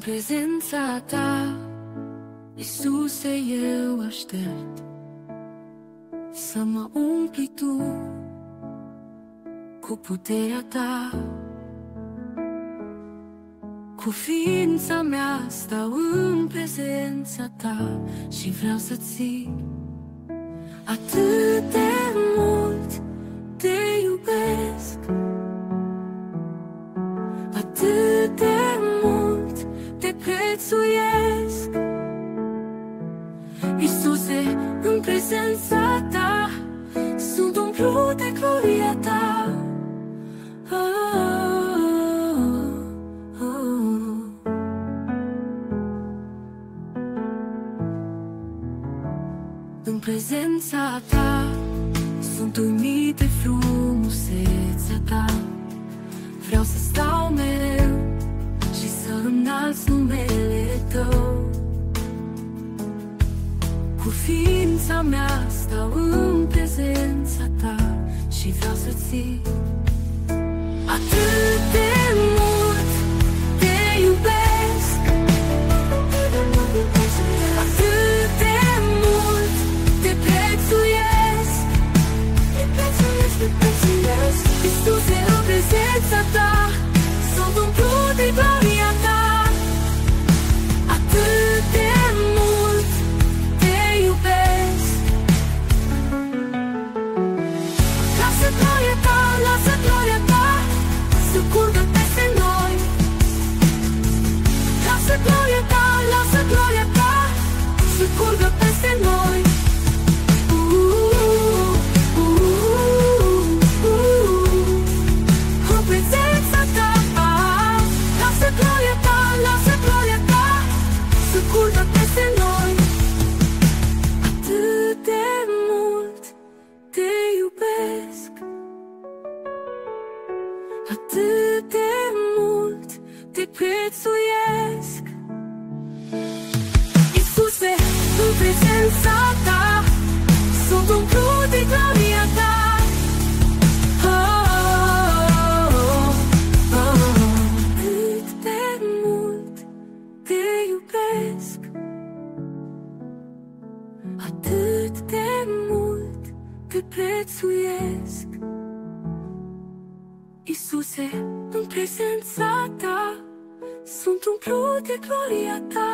prezența ta, Iisuse, eu aștept să mă umpli tu cu puterea ta. Cu ființa mea stau în prezența ta și vreau să ții atât de mult te iubesc, atât de mult te prețuiesc. Iisuse, în prezența ta sunt umplut de gloria ta. În prezența ta sunt uimit de frumusețea ta. Vreau să stau mereu și să înalți numele tău. Cu ființa mea stau în prezența ta și vreau să ții atât de mult te iubesc, atât de mult te prețuiesc, te prețuiesc. Iisuse, în prezența ta sunt umplut de gloria ta. Atât de mult te iubesc. Lasă gloria ta, lasă gloria ta să curgă peste noi. Lasă gloria ta, lasă gloria ta să curgă peste noi. În prezența ta, lasă gloria ta, lasă gloria ta să curgă peste noi. Atât de mult te iubesc, atât de mult te prețuiesc. Iisuse, în prezența ta sunt umplut de gloria ta. Atât de mult te iubesc, atât de mult te prețuiesc. Iisuse, în prezența ta sunt umplut de gloria ta.